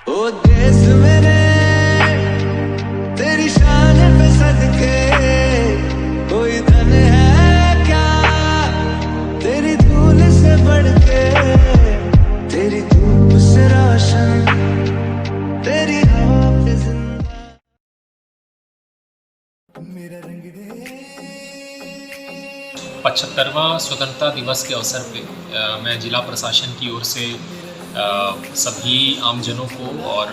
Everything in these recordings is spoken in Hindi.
ओ देश मेरे तेरी शान पे सदके कोई धन है क्या तेरी धूल से बढ़ के तेरी धूप से रोशन तेरी हवा पे जिंदा मेरा रंग दे। 75वां स्वतंत्रता दिवस के अवसर पे मैं जिला प्रशासन की ओर से सभी आमजनों को और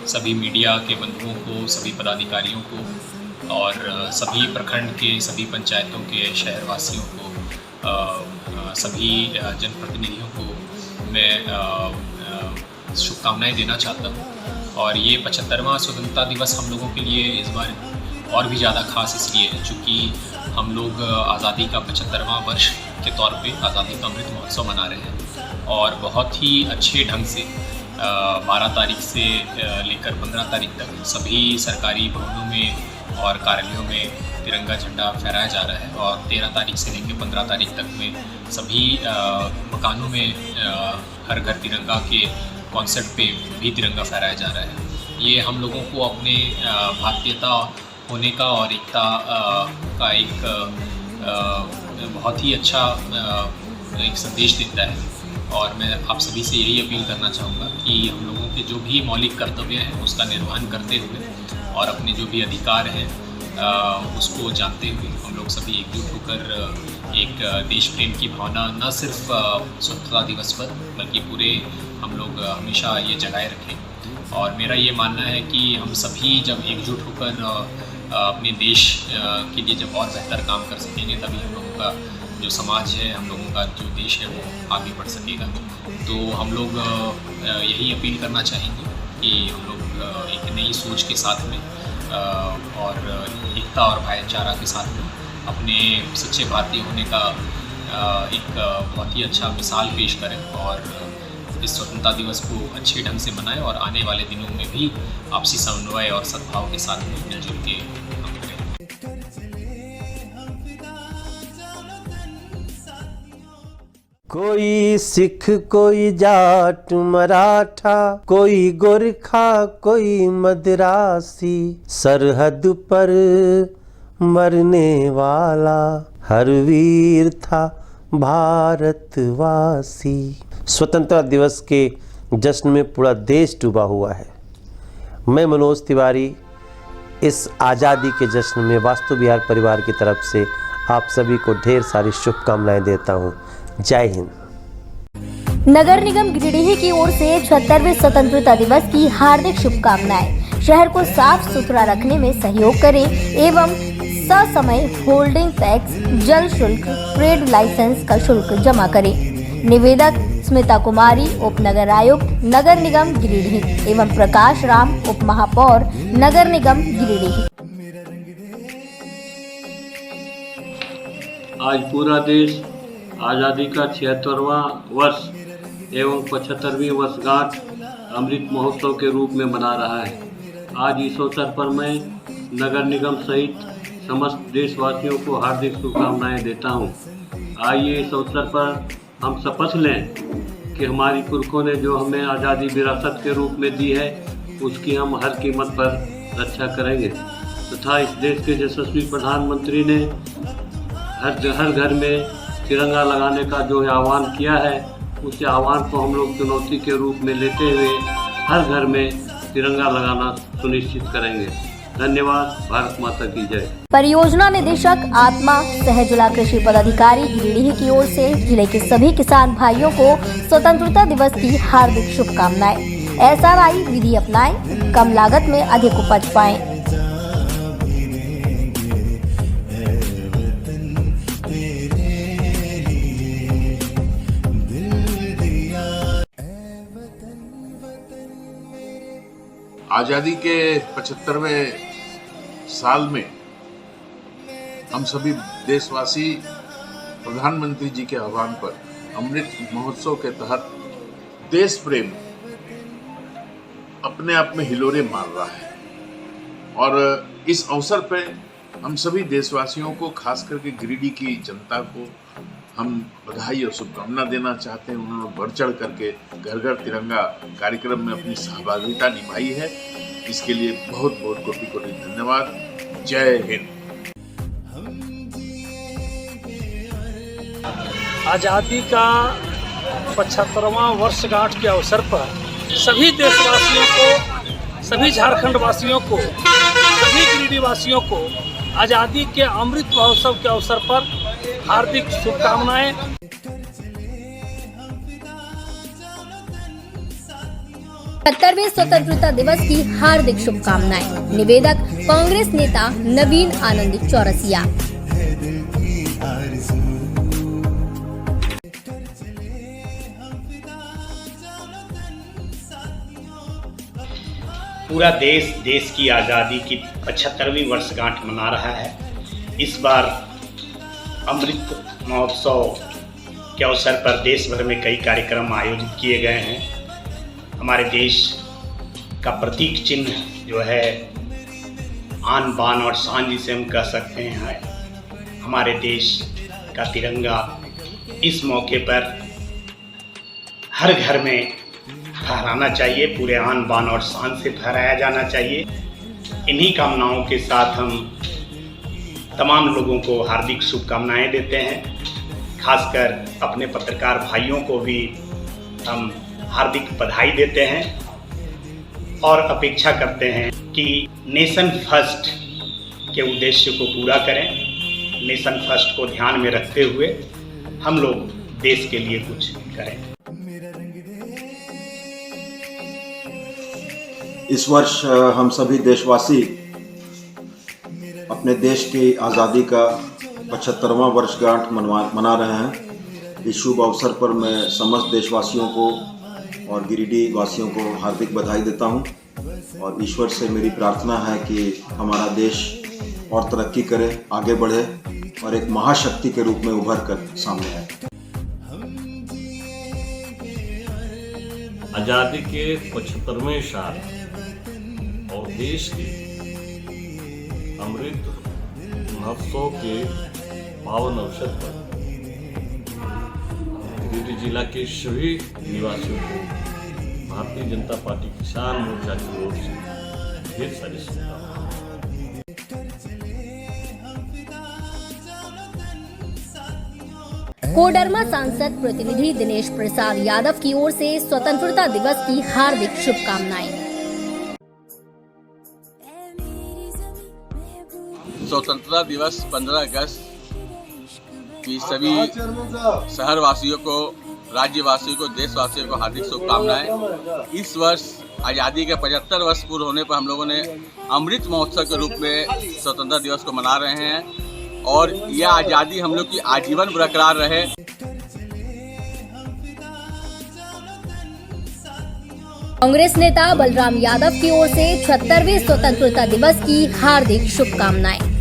सभी मीडिया के बंधुओं को, सभी पदाधिकारियों को और सभी प्रखंड के सभी पंचायतों के शहरवासियों को, सभी जनप्रतिनिधियों को मैं शुभकामनाएं देना चाहता हूं। और ये 75वां स्वतंत्रता दिवस हम लोगों के लिए इस बार और भी ज़्यादा खास इसलिए है चूँकि हम लोग आज़ादी का 75वां वर्ष के तौर पे आज़ादी का अमृत महोत्सव मना रहे हैं और बहुत ही अच्छे ढंग से 12 तारीख से लेकर 15 तारीख तक सभी सरकारी भवनों में और कार्यालयों में तिरंगा झंडा फहराया जा रहा है और 13 तारीख से लेकर 15 तारीख तक में सभी मकानों में हर घर तिरंगा के कॉन्सेप्ट पे भी तिरंगा फहराया जा रहा है। ये हम लोगों को अपने भारतीयता होने का और एकता का एक बहुत ही अच्छा एक संदेश देता है। और मैं आप सभी से यही अपील करना चाहूँगा कि हम लोगों के जो भी मौलिक कर्तव्य हैं उसका निर्वहन करते हुए और अपने जो भी अधिकार हैं उसको जानते हुए हम लोग सभी एकजुट होकर एक देश प्रेम की भावना न सिर्फ स्वतंत्रता दिवस पर बल्कि पूरे हम लोग हमेशा ये जगाए रखें। और मेरा ये मानना है कि हम सभी जब एकजुट होकर अपने देश के लिए जब और बेहतर काम कर सकेंगे तभी हम लोगों का जो समाज है, हम लोगों का जो देश है वो आगे बढ़ सकेगा। तो हम लोग यही अपील करना चाहेंगे कि हम लोग एक नई सोच के साथ में और एकता और भाईचारा के साथ में अपने सच्चे भारतीय होने का एक बहुत ही अच्छा मिसाल पेश करें और इस स्वतंत्रता दिवस को अच्छे ढंग से मनाएं और आने वाले दिनों में भी आपसी समन्वय और सद्भाव के साथ में मिलजुल के काम करें। कोई सिख कोई जाट मराठा कोई गोरखा कोई मद्रासी सरहद पर मरने वाला हर वीर था भारतवासी। स्वतंत्रता दिवस के जश्न में पूरा देश डूबा हुआ है। मैं मनोज तिवारी इस आज़ादी के जश्न में वास्तु विहार परिवार की तरफ से आप सभी को ढेर सारी शुभकामनाएं देता हूं। जय हिंद। नगर निगम गिरिडीह की ओर से 76वें स्वतंत्रता दिवस की हार्दिक शुभकामनाएं। शहर को साफ सुथरा रखने में सहयोग करें एवं ससमय होल्डिंग टैक्स, जल शुल्क, ट्रेड लाइसेंस का शुल्क जमा करें। निवेदक स्मिता कुमारी, उप नगर आयुक्त, नगर निगम गिरिडीह एवं प्रकाश राम, उप महापौर, नगर निगम गिरिडीह। आज पूरा देश आज़ादी का 76वां वर्ष एवं 75वीं वर्षगांठ अमृत महोत्सव के रूप में मना रहा है। आज इस अवसर पर मैं नगर निगम सहित समस्त देशवासियों को हार्दिक शुभकामनाएं देता हूं। आइए इस अवसर पर हम शपथ लें कि हमारी पुरखों ने जो हमें आज़ादी विरासत के रूप में दी है उसकी हम हर कीमत पर रक्षा करेंगे तथा इस देश के यशस्वी प्रधानमंत्री ने हर घर में तिरंगा लगाने का जो आह्वान किया है उस आह्वान को हम लोग चुनौती के रूप में लेते हुए हर घर में तिरंगा लगाना सुनिश्चित करेंगे। धन्यवाद। भारत माता की जय। परियोजना निदेशक आत्मा सह जिला कृषि पदाधिकारी गिरिडीह की ओर से जिले के सभी किसान भाइयों को स्वतंत्रता दिवस की हार्दिक शुभकामनाएं। SRI विधि अपनाएं, कम लागत में अधिक उपज पाएं। आज़ादी के 75वें साल में हम सभी देशवासी प्रधानमंत्री जी के आह्वान पर अमृत महोत्सव के तहत देश प्रेम अपने आप में हिलोरे मार रहा है और इस अवसर पर हम सभी देशवासियों को, खास करके गिरिडीह की जनता को हम बधाई और शुभकामना देना चाहते हैं। उन्होंने बढ़ चढ़ करके घर घर तिरंगा कार्यक्रम में अपनी सहभागिता निभाई है। इसके लिए बहुत बहुत कोटि कोटि धन्यवाद। जय हिंद। आज़ादी का 75वां वर्षगांठ के अवसर पर सभी देशवासियों को, सभी झारखंड वासियों को, सभी गिरिडीह वासियों को आज़ादी के अमृत महोत्सव के अवसर पर हार्दिक शुभकामनाएं। 70वें स्वतंत्रता दिवस की हार्दिक शुभकामनाएं। निवेदक कांग्रेस नेता नवीन आनंद चौरसिया। पूरा देश की आज़ादी की 75वीं वर्षगांठ मना रहा है। इस बार अमृत महोत्सव के अवसर पर देश भर में कई कार्यक्रम आयोजित किए गए हैं। हमारे देश का प्रतीक चिन्ह जो है आन बान और शान जिसे हम कह सकते हैं, हमारे देश का तिरंगा इस मौके पर हर घर में फहराना चाहिए, पूरे आन बान और शान से फहराया जाना चाहिए। इन्हीं कामनाओं के साथ हम तमाम लोगों को हार्दिक शुभकामनाएं देते हैं। खासकर अपने पत्रकार भाइयों को भी हम हार्दिक बधाई देते हैं और अपेक्षा करते हैं कि नेशन फर्स्ट के उद्देश्य को पूरा करें। नेशन फर्स्ट को ध्यान में रखते हुए हम लोग देश के लिए कुछ करें। इस वर्ष हम सभी देशवासी अपने देश की आज़ादी का 75वां वर्षगांठ मना रहे हैं। इस शुभ अवसर पर मैं समस्त देशवासियों को और गिरिडीह वासियों को हार्दिक बधाई देता हूं और ईश्वर से मेरी प्रार्थना है कि हमारा देश और तरक्की करे, आगे बढ़े और एक महाशक्ति के रूप में उभर कर सामने आए। आज़ादी के 75वें साल और देश के अमृत महोत्सव के पावन अवसर पर गिरिडीह जिला के सभी निवासियों को भारतीय जनता पार्टी किसान मोर्चा की ओर से ढेर सारी शुभकामनाएं। कोडरमा सांसद प्रतिनिधि दिनेश प्रसाद यादव की ओर से स्वतंत्रता दिवस की हार्दिक शुभकामनाएं। स्वतंत्रता दिवस 15 अगस्त की सभी शहरवासियों को, राज्यवासियों को, देशवासियों को हार्दिक शुभकामनाएं। इस वर्ष आज़ादी के 75 वर्ष पूर्ण होने पर हम लोगों ने अमृत महोत्सव के रूप में स्वतंत्रता दिवस को मना रहे हैं और यह आज़ादी हम लोग की आजीवन बरकरार रहे। कांग्रेस नेता बलराम यादव की ओर से 76वें स्वतंत्रता दिवस की हार्दिक शुभकामनाएं।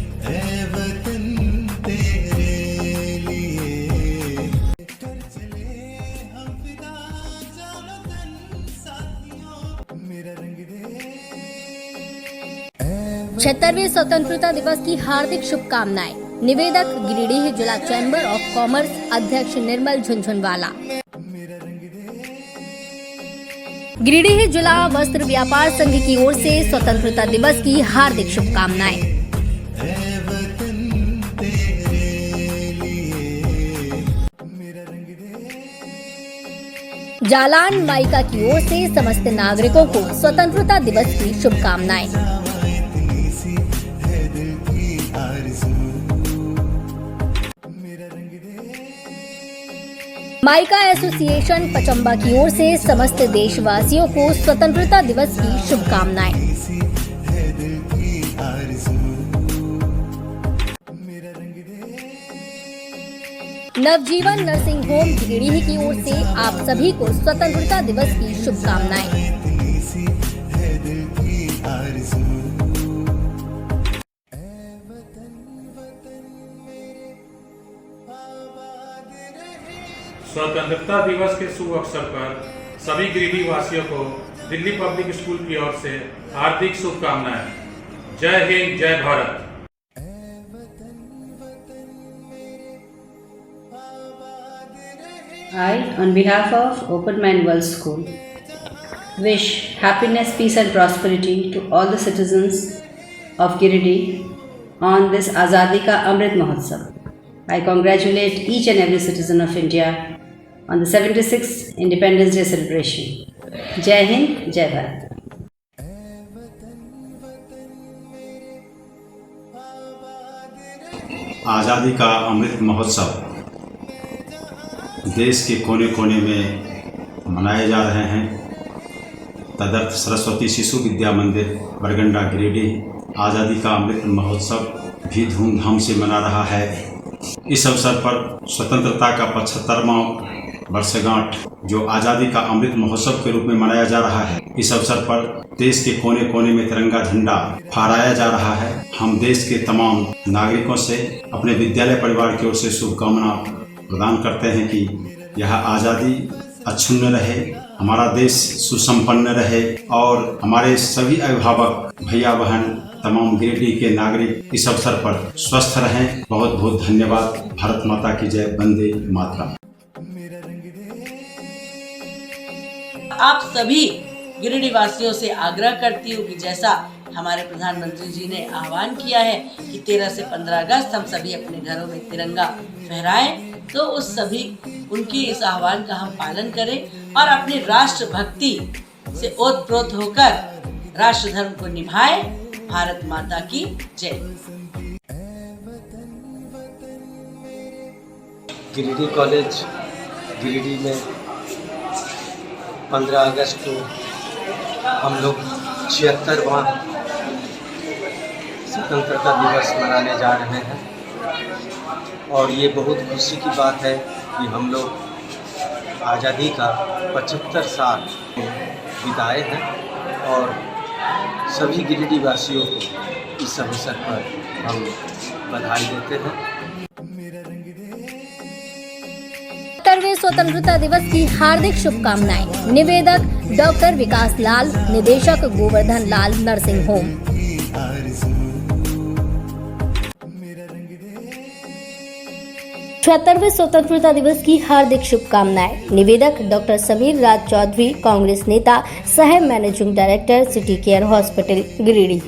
छिहत्तरवें स्वतंत्रता दिवस की हार्दिक शुभकामनाएं। निवेदक गिरिडीह जिला चैम्बर ऑफ कॉमर्स अध्यक्ष निर्मल झुनझुनवाला। गिरिडीह जिला वस्त्र व्यापार संघ की ओर से स्वतंत्रता दिवस की हार्दिक शुभकामनाएं। जालान माइका की ओर से समस्त नागरिकों को स्वतंत्रता दिवस की शुभकामनाएं। माइका एसोसिएशन पचम्बा की ओर से समस्त देशवासियों को स्वतंत्रता दिवस की शुभकामनाएं। नवजीवन नर्सिंग होम गिरिडीह की ओर से आप सभी को स्वतंत्रता दिवस की शुभकामनाएं। स्वतंत्रता दिवस के शुभ अवसर पर सभी गिरिडीह वासियों को दिल्ली पब्लिक स्कूल की ओर से हार्दिक शुभकामनाएं। जय हिंद, जय Bharat. I, on behalf of Open Mind World School, wish happiness, peace and prosperity to all the citizens of Giridih on this Azadi Ka Amrit Mahotsav. I congratulate each and every citizen of India on the 76th Independence Day celebration. Jai Hind, Jai Bharat. आज़ादी का अमृत महोत्सव देश के कोने कोने में मनाए जा रहे हैं। तदर्थ सरस्वती शिशु विद्या मंदिर बरगंडा गिरिडीह आज़ादी का अमृत महोत्सव भी धूमधाम से मना रहा है। इस अवसर पर स्वतंत्रता का 75वां वर्षगांठ जो आज़ादी का अमृत महोत्सव के रूप में मनाया जा रहा है, इस अवसर पर देश के कोने कोने में तिरंगा झंडा फहराया जा रहा है। हम देश के तमाम नागरिकों से अपने विद्यालय परिवार की ओर से शुभकामना प्रदान करते हैं कि यह आज़ादी अक्षुण्ण रहे, हमारा देश सुसंपन्न रहे और हमारे सभी अभिभावक भैया बहन तमाम गिरिडीह के नागरिक इस अवसर पर स्वस्थ रहें। बहुत बहुत धन्यवाद। भारत माता की जय। वंदे मातरम। आप सभी गिरिडीह वासियों से आग्रह करती हूँ कि जैसा हमारे प्रधानमंत्री जी ने आह्वान किया है कि 13 से 15 अगस्त हम सभी अपने घरों में तिरंगा फहराएं, तो उस सभी उनकी इस आह्वान का हम पालन करें और अपनी राष्ट्र भक्ति से ओतप्रोत होकर राष्ट्र धर्म को निभाएं। भारत माता की जय। गिरिडीह कॉलेज गिरिडीह में 15 अगस्त को हम लोग 76वां स्वतंत्रता दिवस मनाने जा रहे हैं और ये बहुत खुशी की बात है कि हम लोग आज़ादी का 75 साल बिताए हैं और सभी गिरिडीह वासियों को इस अवसर पर हम बधाई देते हैं। 70वें स्वतंत्रता दिवस की हार्दिक शुभकामनाएं। निवेदक डॉक्टर विकास लाल, निदेशक गोवर्धन लाल नर्सिंग होम। छिहत्तरवें स्वतंत्रता दिवस की हार्दिक शुभकामनाएं। निवेदक डॉक्टर समीर राज चौधरी, कांग्रेस नेता, सह managing director, city care hospital Giridih.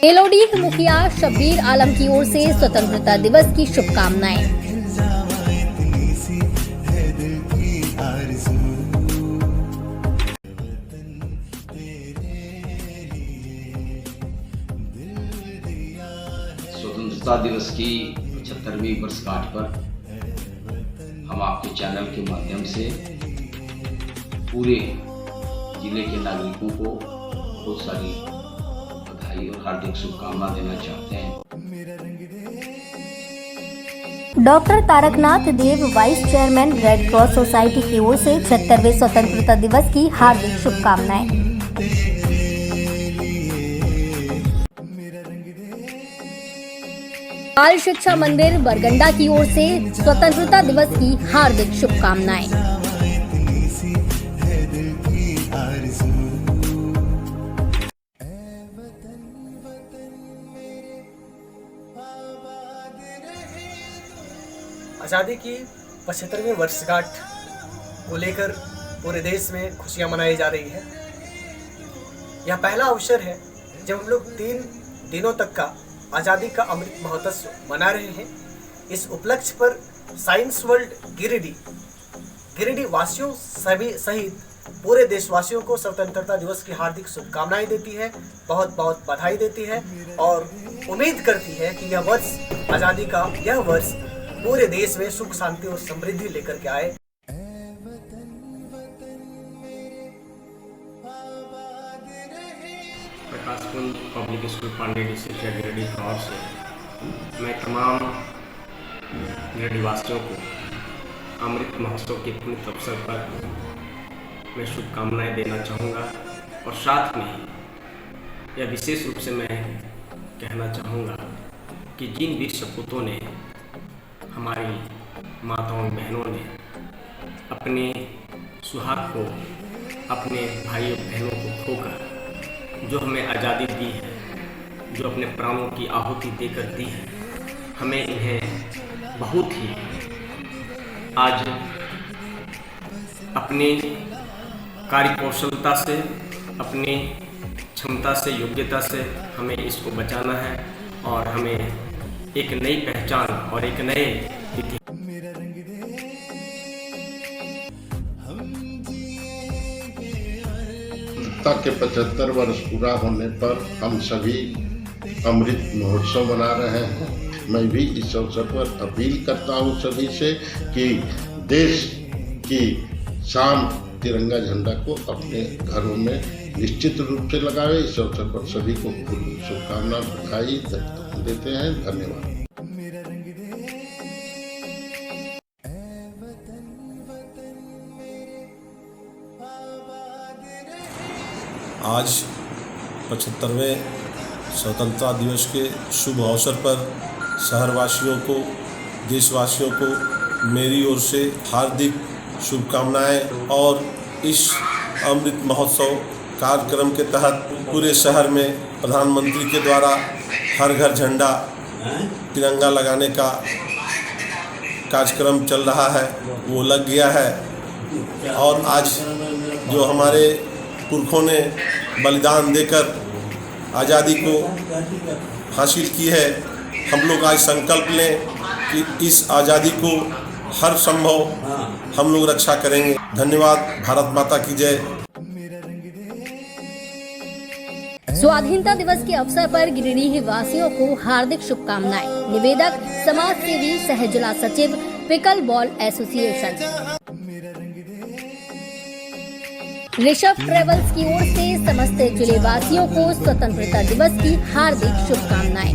Elodie मुखिया शब्बीर आलम की ओर से स्वतंत्रता दिवस की शुभकामनाएं। स्वतंत्रता दिवस की 75वीं वर्षगांठ पर हम आपके चैनल के माध्यम से पूरे जिले के नागरिकों को बहुत सारी बधाई और हार्दिक शुभकामना देना चाहते हैं। Doctor Taraknath Dev, vice chairman, Red Cross Society की ओर से 76वें स्वतंत्रता दिवस की हार्दिक शुभकामनाएं। बाल शिक्षा मंदिर बरगंडा की ओर से स्वतंत्रता दिवस की हार्दिक शुभकामनाएं। आज़ादी की 75वीं वर्षगांठ को लेकर पूरे देश में खुशियां मनाई जा रही है। यह पहला अवसर है जब हम लोग 3 दिनों तक का आज़ादी का अमृत महोत्सव मना रहे हैं। इस उपलक्ष्य पर साइंस वर्ल्ड गिरिडीह वासियों सभी सहित पूरे देशवासियों को स्वतंत्रता दिवस की हार्दिक शुभकामनाएं देती है, बहुत बहुत बधाई देती है और उम्मीद करती है कि यह वर्ष आज़ादी का यह वर्ष पूरे देश में सुख शांति और समृद्धि लेकर के आए। प्रकाशकुंज पब्लिक स्कूल पांडेय शिक्षा गिरिडीह की ओर से मैं तमाम गिरिडीह वासियों को अमृत महोत्सव के पुण्य अवसर पर मैं शुभकामनाएं देना चाहूँगा और साथ में यह विशेष रूप से मैं कहना चाहूँगा कि जिन वीर सपूतों ने, हमारी माताओं बहनों ने अपने सुहाग को, अपने भाइयों बहनों को खोकर जो हमें आज़ादी दी है, जो अपने प्राणों की आहुति देकर दी है, हमें इन्हें बहुत ही आज अपने कार्यकौशलता से, अपनी क्षमता से, योग्यता से हमें इसको बचाना है और हमें एक नई पहचान और एक नए के 75 वर्ष पूरा होने पर हम सभी अमृत महोत्सव मना रहे हैं। मैं भी इस अवसर पर अपील करता हूं सभी से कि देश की शान तिरंगा झंडा को अपने घरों में निश्चित रूप से लगावे। इस अवसर पर सभी को शुभकामना बधाई देते हैं। धन्यवाद। आज 75वें स्वतंत्रता दिवस के शुभ अवसर पर शहरवासियों को, देशवासियों को मेरी ओर से हार्दिक शुभकामनाएं। और इस अमृत महोत्सव कार्यक्रम के तहत पूरे शहर में प्रधानमंत्री के द्वारा हर घर झंडा तिरंगा लगाने का कार्यक्रम चल रहा है, वो लग गया है। और आज जो हमारे पुरखों ने बलिदान देकर आज़ादी को हासिल की है, हम लोग आज संकल्प लें कि इस आज़ादी को हर संभव हम लोग रक्षा करेंगे। धन्यवाद। भारत माता की जय। स्वाधीनता दिवस के अवसर पर गिरिडीह वासियों को हार्दिक शुभकामनाएं। निवेदक समाज सेवी सह जिला सचिव pickle ball association. Rishabh travels की ओर से समस्त जिले वासियों को स्वतंत्रता दिवस की हार्दिक शुभकामनाएं।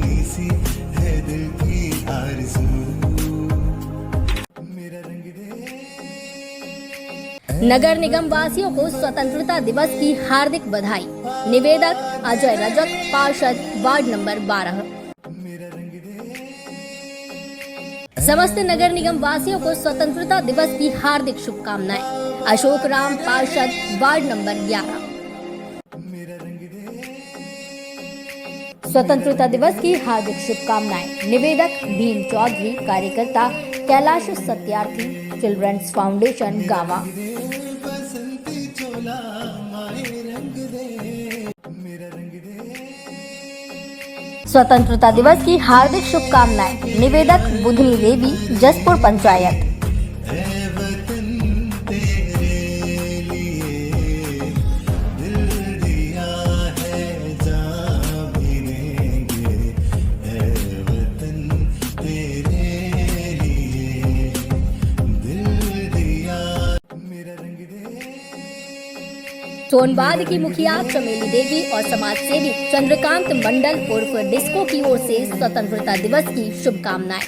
नगर निगम वासियों को स्वतंत्रता दिवस की हार्दिक बधाई। निवेदक अजय रजक, पार्षद वार्ड नंबर 12। समस्त नगर निगम वासियों को स्वतंत्रता दिवस की हार्दिक शुभकामनाएं। अशोक राम, पार्षद वार्ड नंबर 11। स्वतंत्रता दिवस की हार्दिक शुभकामनाएं। निवेदक भीम चौधरी, कार्यकर्ता कैलाश सत्यार्थी, चिल्ड्रंस फाउंडेशन गावा। स्वतंत्रता दिवस की हार्दिक शुभकामनाएं। निवेदक बुधनी देवी, जसपुर पंचायत। सोनबाद की मुखिया चमेली देवी और समाज सेवी चंद्रकांत मंडल उर्फ डिस्को की ओर से स्वतंत्रता दिवस की शुभकामनाएं।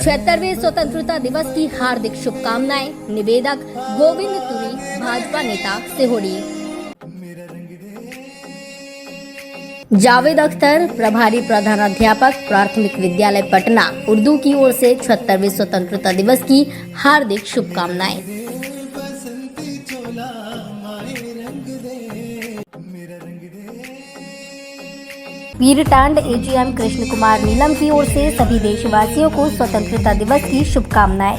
76वें स्वतंत्रता दिवस की हार्दिक शुभकामनाएं। निवेदक गोविंद तुरी, भाजपा नेता सिहोड़ी। जावेद अख्तर, प्रभारी प्रधानाध्यापक प्राथमिक विद्यालय पटना, उर्दू की ओर से 76वें स्वतंत्रता दिवस की हार्दिक शुभकामनाएं। पीरटांड एजीएम कृष्ण कुमार नीलम की ओर से सभी देशवासियों को स्वतंत्रता दिवस की शुभकामनाएं।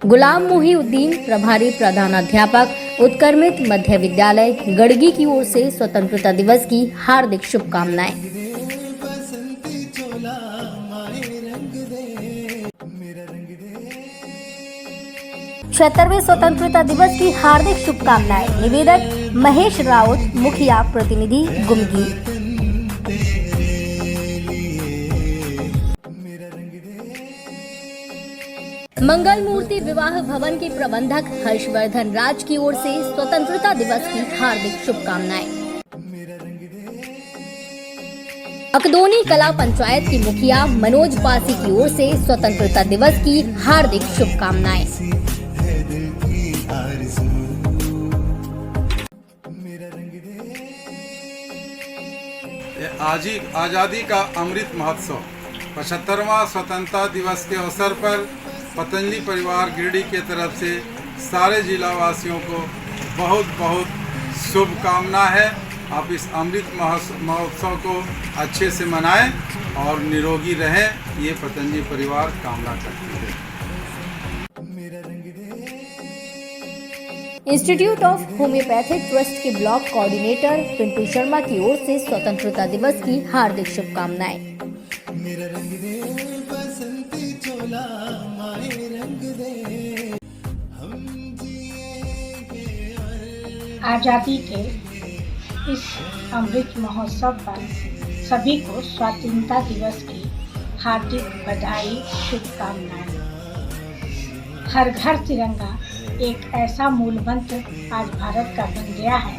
गुलाम मुहीउद्दीन, प्रभारी प्रधानाध्यापक उत्क्रमित मध्य विद्यालय गड़गी की ओर से स्वतंत्रता दिवस की हार्दिक शुभकामनाएं। 76वें स्वतंत्रता दिवस की हार्दिक शुभकामनाएं। निवेदक महेश राउत, मुखिया प्रतिनिधि गुमगी। मंगल मूर्ति विवाह भवन के प्रबंधक हर्षवर्धन राज की ओर से स्वतंत्रता दिवस की हार्दिक शुभकामनाएं। अकदोनी कला पंचायत की मुखिया मनोज पासी की ओर से स्वतंत्रता दिवस की हार्दिक शुभकामनाएं। आज़ादी का अमृत महोत्सव 75वां स्वतंत्रता दिवस के अवसर पर पतंजलि परिवार गिरिडीह के तरफ से सारे जिला वासियों को बहुत बहुत शुभकामना है। आप इस अमृत महोत्सव को अच्छे से मनाएं और निरोगी रहें, ये पतंजलि परिवार कामना करती है। इंस्टीट्यूट ऑफ होम्योपैथिक ट्रस्ट के ब्लॉक कोऑर्डिनेटर पिंटू शर्मा की ओर से स्वतंत्रता दिवस की हार्दिक शुभकामनाएं। आज़ादी के इस अमृत महोत्सव पर सभी को स्वतंत्रता दिवस की हार्दिक बधाई, शुभकामनाएं। हर घर तिरंगा एक ऐसा मूल मंत्र आज भारत का बन गया है।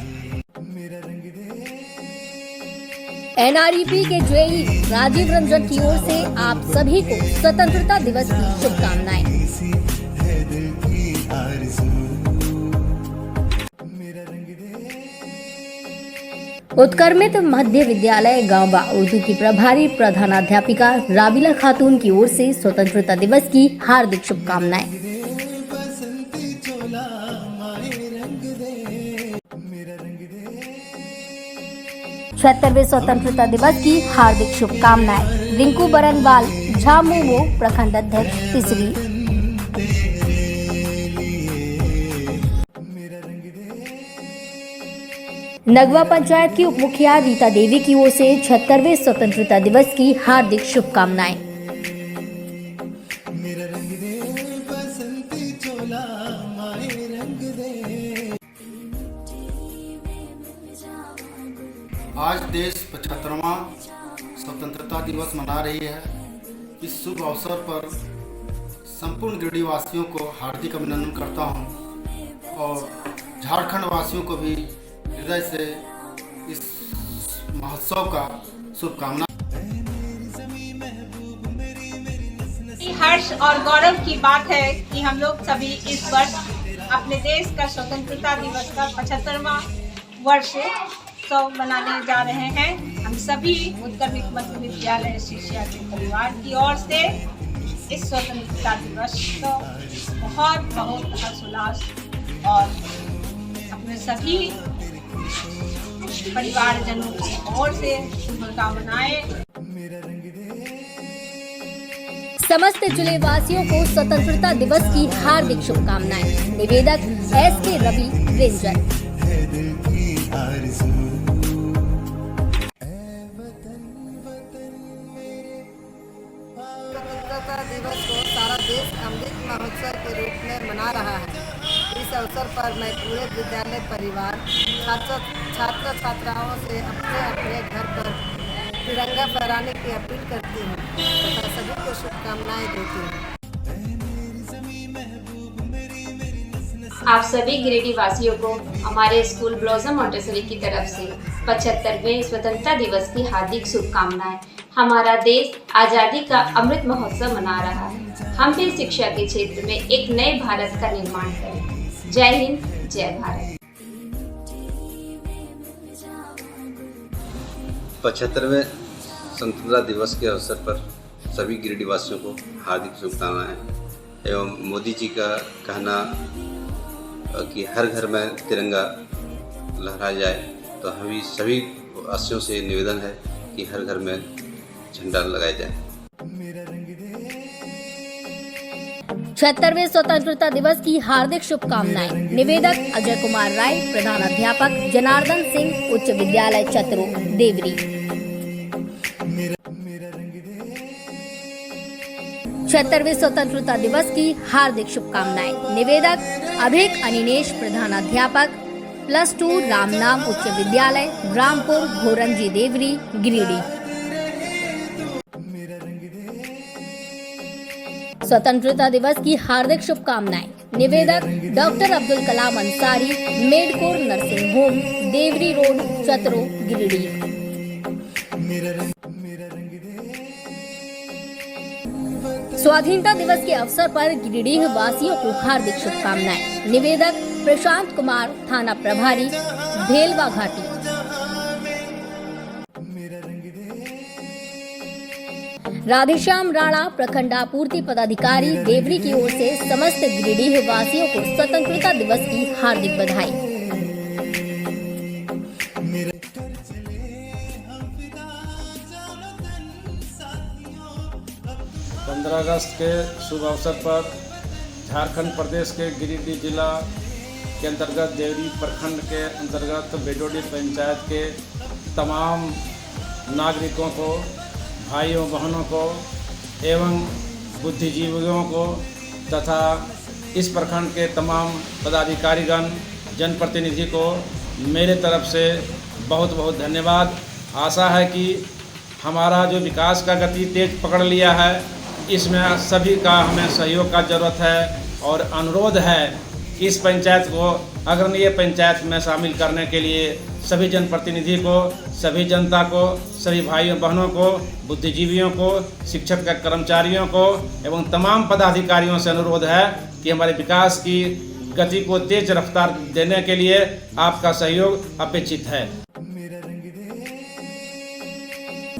एनआरईपी के जेई राजीव रंजन की ओर से आप सभी को स्वतंत्रता दिवस की शुभकामनाएं। उत्क्रमित मध्य विद्यालय गांवबा उर्दू की प्रभारी प्रधानाध्यापिका राबिला खातून की ओर से स्वतंत्रता दिवस की हार्दिक शुभकामनाएं। 76वें स्वतंत्रता दिवस की हार्दिक शुभकामनाएं। रिंकू बरनवाल, झामुमो प्रखंड अध्यक्ष तीसरी। नगवा पंचायत की उप मुखिया रीता देवी की ओर से 76वें स्वतंत्रता दिवस की हार्दिक शुभकामनाएं। आज देश 75वां स्वतंत्रता दिवस मना रही है। इस शुभ अवसर पर संपूर्ण गिरिडीह वासियों को हार्दिक अभिनंदन करता हूं और झारखंड वासियों को भी हृदय से इस महोत्सव का शुभकामना। हर्ष और गौरव की बात है कि हम लोग सभी इस वर्ष अपने देश का स्वतंत्रता दिवस का 75वां वर्ष मनाने जा रहे हैं। हम सभी उत्क्रमित मध्य विद्यालय शिष्या के परिवार की ओर से इस स्वतंत्रता दिवस को बहुत बहुत हर्षोल्लास और अपने सभी परिवारजनों की ओर से शुभकामनाएं। समस्त जिले वासियों को स्वतंत्रता दिवस की हार्दिक शुभकामनाएं। निवेदक SK रवि रेंजर। स्वतंत्रता दिवस को सारा देश अमृत महोत्सव के रूप में मना रहा है। इस अवसर पर मैं पूरे विद्यालय परिवार, छात्र छात्राओं से अपने अपने घर पर तिरंगा फहराने की अपील करती हूँ तथा सभी को शुभकामनाएं देती हूँ। आप सभी गिरिडीह वासियों को हमारे स्कूल ब्लॉसम मॉन्टेसरी की तरफ से 75वें स्वतंत्रता दिवस की हार्दिक शुभकामनाएं। हमारा देश आज़ादी का अमृत महोत्सव मना रहा है। हम भी शिक्षा के क्षेत्र में एक नए भारत का निर्माण करें। जय हिंद, जय भारत। 75वें स्वतंत्रता दिवस के अवसर पर सभी गिरिडीह वासियों को हार्दिक शुभकामनाएं एवं मोदी जी का कहना कि हर घर में तिरंगा लहराया जाए, तो हमें सभी वासियों से निवेदन है कि हर घर में झंडा लगाया जाए। 76वें स्वतंत्रता दिवस की हार्दिक शुभकामनाएं। निवेदक अजय कुमार राय, प्रधानाध्यापक जनार्दन सिंह, उच्च विद्यालय चतरो, देवरी। 76वें स्वतंत्रता दिवस की हार्दिक शुभकामनाएं। निवेदक अभिक अनिनेश, प्रधानाध्यापक +2 रामनाम उच्च विद्यालय, रामपुर, घोरंजी, देवरी, गिरिडीह। स्वतंत्रता दिवस की हार्दिक शुभकामनाएं। निवेदक doctor Abdul Kalam Ansari, Medcore nursing home, Devri road, Chatro, Giridih. स्वाधीनता दिवस के अवसर पर गिरिडीह वासियों को हार्दिक शुभकामनाएं। निवेदक प्रशांत कुमार, थाना प्रभारी, भेलवा घाटी। राधेश्याम राणा प्रखंडापूर्ति पदाधिकारी देवरी की ओर से समस्त गिरिडीह वासियों को स्वतंत्रता दिवस की हार्दिक बधाई। 15 अगस्त के शुभ अवसर पर झारखंड प्रदेश के गिरिडीह जिला के अंतर्गत देवरी प्रखंड के अंतर्गत बेडोडी पंचायत के तमाम नागरिकों को, भाइयों बहनों को एवं बुद्धिजीवियों को तथा इस प्रखंड के तमाम पदाधिकारीगण, जनप्रतिनिधि को मेरे तरफ से बहुत बहुत धन्यवाद। आशा है कि हमारा जो विकास का गति तेज पकड़ लिया है, इसमें सभी का हमें सहयोग का ज़रूरत है और अनुरोध है कि इस पंचायत को अग्रणीय पंचायत में शामिल करने के लिए सभी जनप्रतिनिधि को, सभी जनता को, सभी भाइयों बहनों को, बुद्धिजीवियों को, शिक्षक के कर्मचारियों को एवं तमाम पदाधिकारियों से अनुरोध है कि हमारे विकास की गति को तेज रफ्तार देने के लिए आपका सहयोग अपेक्षित है।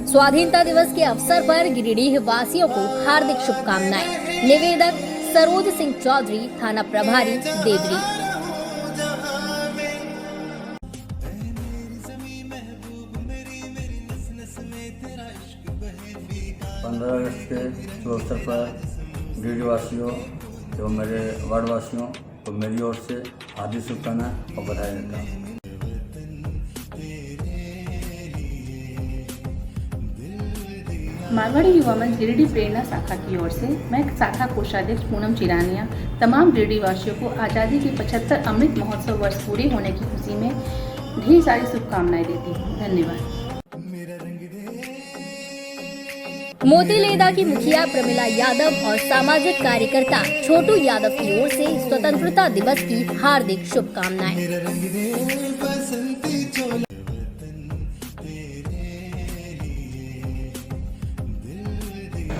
स्वाधीनता दिवस के अवसर पर गिरिडीह वासियों को हार्दिक शुभकामनाएं। निवेदक सरोज सिंह चौधरी, थाना प्रभारी, देवरी। 15 अगस्त के शुभ अवसर पर गिरिडीह वासियों एवं मेरे वार्ड वासियों को मेरी ओर से हार्दिक शुभकामनाएं और बधाई देता हूँ। मारवाड़ी युवा मंच गिरिडीह प्रेरणा शाखा की ओर से मैं शाखा कोषाध्यक्ष पूनम चिरानिया तमाम गिरिडीह वासियों को आज़ादी के 75 अमृत महोत्सव वर्ष पूरे होने की खुशी में ढेर सारी शुभकामनाएं देती हूँ। धन्यवाद। मोतीलेदा की मुखिया प्रमिला यादव और सामाजिक कार्यकर्ता छोटू यादव की ओर से स्वतंत्रता दिवस की हार्दिक शुभकामनाएं।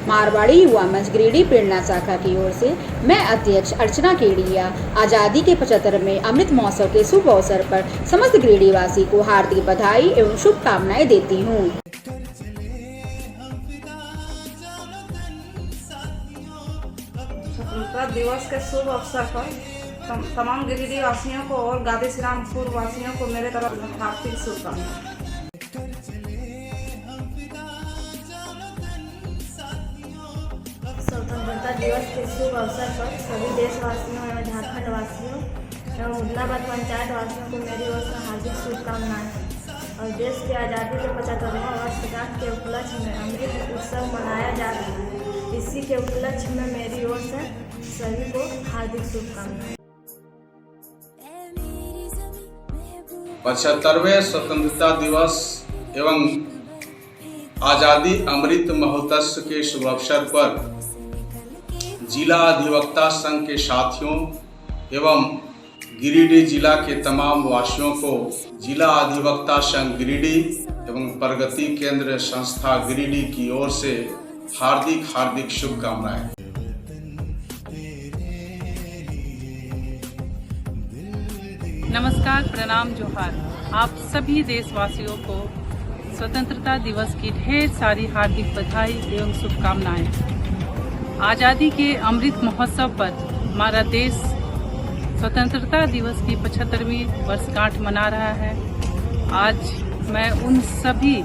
मारवाड़ी युवा मंच गिरिडीह प्रेरणा शाखा की ओर से मैं अध्यक्ष अर्चना केडिया आज़ादी के 75वें अमृत महोत्सव के शुभ अवसर पर समस्त गिरिडीह वासी को हार्दिक बधाई एवं शुभकामनाएं देती हूँ। स्वतंत्रता दिवस के शुभ अवसर पर तमाम गिरिडीह वासियों को और गादी श्री रामपुर वासियों को मेरे तरफ हार्दिक शुभकामनाएं। स्वतंत्रता दिवस के शुभ अवसर पर सभी देशवासियों एवं झारखंड वासियों एवं उदलाबाद पंचायत वासियों को मेरी ओर से हार्दिक शुभकामनाएं और देश की आज़ादी के 75वां वर्षगांठ के उपलक्ष्य में अमृत उत्सव मनाया जा रहा है। इसी के उपलक्ष्य में मेरी ओर से सभी को हार्दिक शुभकामनाएं। 75वें स्वतंत्रता दिवस एवं आज़ादी अमृत महोत्सव के शुभ अवसर पर जिला अधिवक्ता संघ के साथियों एवं गिरिडीह जिला के तमाम वासियों को जिला अधिवक्ता संघ गिरिडीह एवं प्रगति केंद्र संस्था गिरिडीह की ओर से हार्दिक हार्दिक शुभकामनाएं। नमस्कार, प्रणाम, जोहार। आप सभी देशवासियों को स्वतंत्रता दिवस की ढेर सारी हार्दिक बधाई एवं शुभकामनाएं। आज़ादी के अमृत महोत्सव पर हमारा देश स्वतंत्रता दिवस की 75वीं वर्षगांठ मना रहा है। आज मैं उन सभी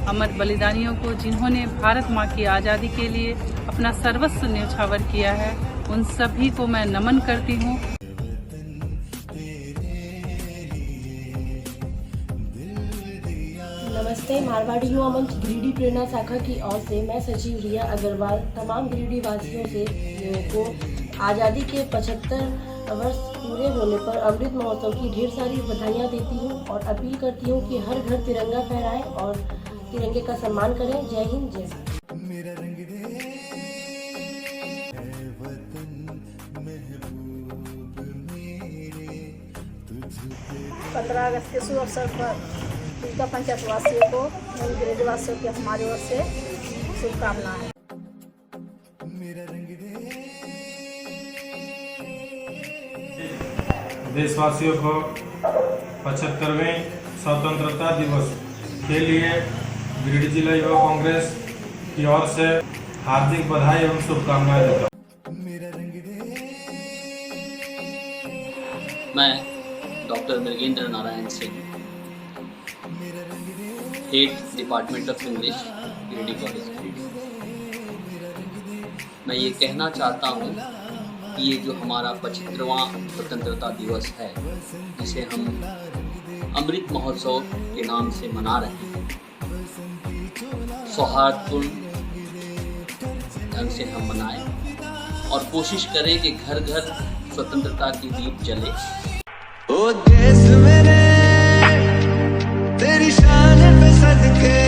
अमर बलिदानियों को जिन्होंने भारत माँ की आज़ादी के लिए अपना सर्वस्व न्यौछावर किया है, उन सभी को मैं नमन करती हूँ। नमस्ते, मारवाड़ी युवा मंच गिरिडीह प्रेरणा शाखा की ओर से मैं सचिव रिया अग्रवाल तमाम गिरिडीह वासियों से को आज़ादी के 75 वर्ष पूरे होने पर अमृत महोत्सव की ढेर सारी बधाइयाँ देती हूँ और अपील करती हूँ कि हर घर तिरंगा फहराएं और तिरंगे का सम्मान करें। जय हिंद, जय भारत। 15 अगस्त के शुभ अवसर पर दुर्गा पंचायत वासियों को एवं गिरिडीह वासियों की हमारी ओर से शुभकामनाएं। देशवासियों को 75वें स्वतंत्रता दिवस के लिए गिरिडीह जिला युवा कांग्रेस की ओर से हार्दिक बधाई एवं शुभकामनाएं देता हूँ। मैं doctor Mrigendra Narayan Singh, head department of English, Giridih college Giridih. मैं ये कहना चाहता हूँ कि ये जो हमारा 75वां स्वतंत्रता दिवस है, जिसे हम अमृत महोत्सव के नाम से मना रहे हैं, सौहार्दपूर्ण ढंग से हम मनाएं और कोशिश करें कि घर घर स्वतंत्रता की दीप जले। ओ देश मेरे तेरी शान पे सदके